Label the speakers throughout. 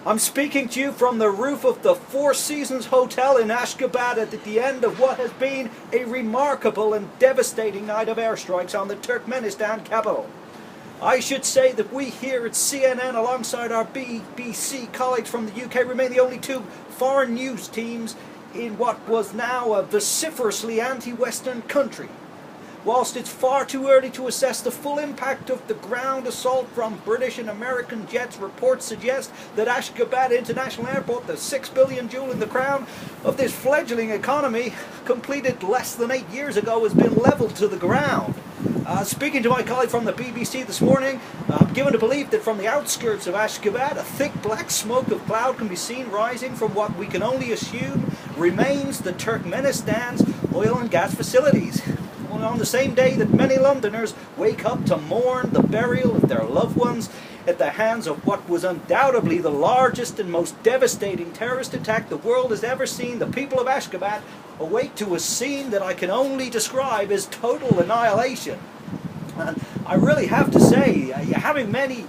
Speaker 1: I'm speaking to you from the roof of the Four Seasons Hotel in Ashgabat at the end of what has been a remarkable and devastating night of airstrikes on the Turkmenistan capital. I should say that we here at CNN, alongside our BBC colleagues from the UK, remain the only two foreign news teams in what was now a vociferously anti-Western country. Whilst it's far too early to assess the full impact of the ground assault from British and American jets, reports suggest that Ashgabat International Airport, the $6 billion jewel in the crown of this fledgling economy, completed less than 8 years ago, has been levelled to the ground. Speaking to my colleague from the BBC this morning, I'm given to believe that from the outskirts of Ashgabat, a thick black smoke of cloud can be seen rising from what we can only assume remains the Turkmenistan's oil and gas facilities. On the same day that many Londoners wake up to mourn the burial of their loved ones at the hands of what was undoubtedly the largest and most devastating terrorist attack the world has ever seen, the people of Ashgabat awake to a scene that I can only describe as total annihilation. And I really have to say, having many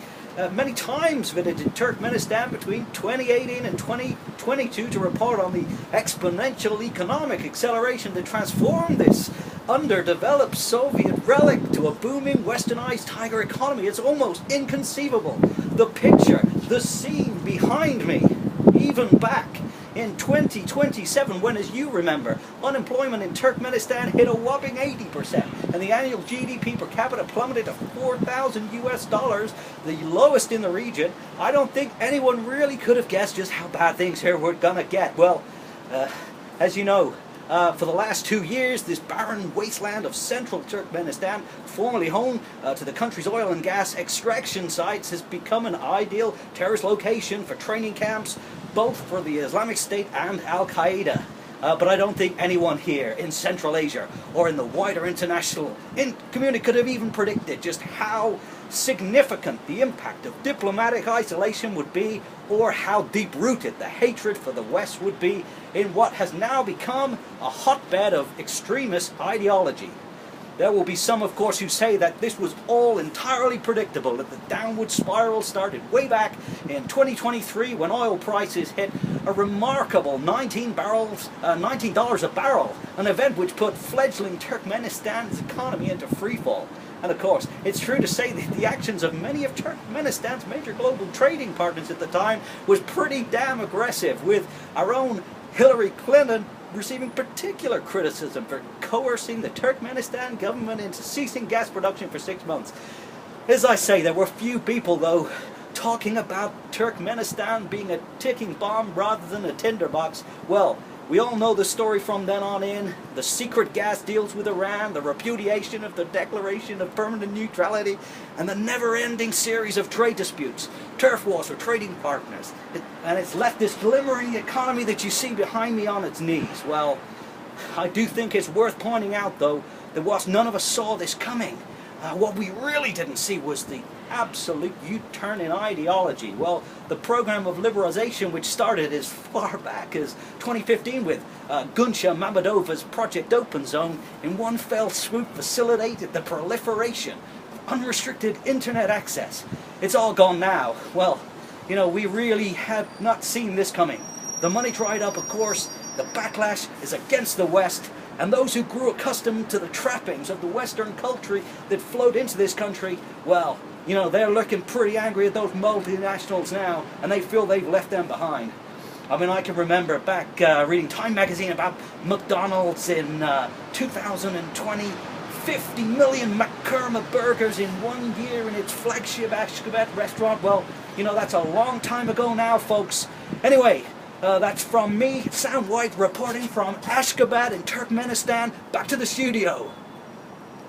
Speaker 1: times visited Turkmenistan between 2018 and 2022 to report on the exponential economic acceleration that transformed this underdeveloped Soviet relic to a booming westernized tiger economy. It's almost inconceivable. The picture, the scene behind me, even back in 2027, when, as you remember, unemployment in Turkmenistan hit a whopping 80%, and the annual GDP per capita plummeted to $4,000, the lowest in the region. I don't think anyone really could have guessed just how bad things here were gonna get. Well, as you know, for the last 2 years, this barren wasteland of central Turkmenistan, formerly home to the country's oil and gas extraction sites, has become an ideal terrorist location for training camps, both for the Islamic State and Al-Qaeda. But I don't think anyone here in Central Asia or in the wider international community could have even predicted just how significant the impact of diplomatic isolation would be, or how deep-rooted the hatred for the West would be in what has now become a hotbed of extremist ideology. There will be some, of course, who say that this was all entirely predictable, that the downward spiral started way back in 2023 when oil prices hit a remarkable $19 a barrel, an event which put fledgling Turkmenistan's economy into freefall. And of course, it's true to say that the actions of many of Turkmenistan's major global trading partners at the time was pretty damn aggressive, with our own Hillary Clinton receiving particular criticism for coercing the Turkmenistan government into ceasing gas production for 6 months. As I say, there were few people, though, talking about Turkmenistan being a ticking bomb rather than a Tinder box. Well, we all know the story from then on in. The secret gas deals with Iran, the repudiation of the Declaration of Permanent Neutrality, and the never-ending series of trade disputes, turf wars for trading partners. And it's left this glimmering economy that you see behind me on its knees. Well, I do think it's worth pointing out, though, that whilst none of us saw this coming, what we really didn't see was the absolute U-turn in ideology. Well, the program of liberalization, which started as far back as 2015 with Gunsha Mammadova's Project Open Zone, in one fell swoop facilitated the proliferation of unrestricted internet access. It's all gone now. Well, you know, we really had not seen this coming. The money dried up, of course. The backlash is against the West, and those who grew accustomed to the trappings of the Western culture that flowed into this country, well, you know, they're looking pretty angry at those multinationals now, and they feel they've left them behind. I mean, I can remember back reading Time magazine about McDonald's in 2020, 50 million McKerma burgers in 1 year in its flagship Ashgabat restaurant. Well, you know, that's a long time ago now, folks. Anyway, that's from me, Sam White, reporting from Ashgabat in Turkmenistan. Back to the studio.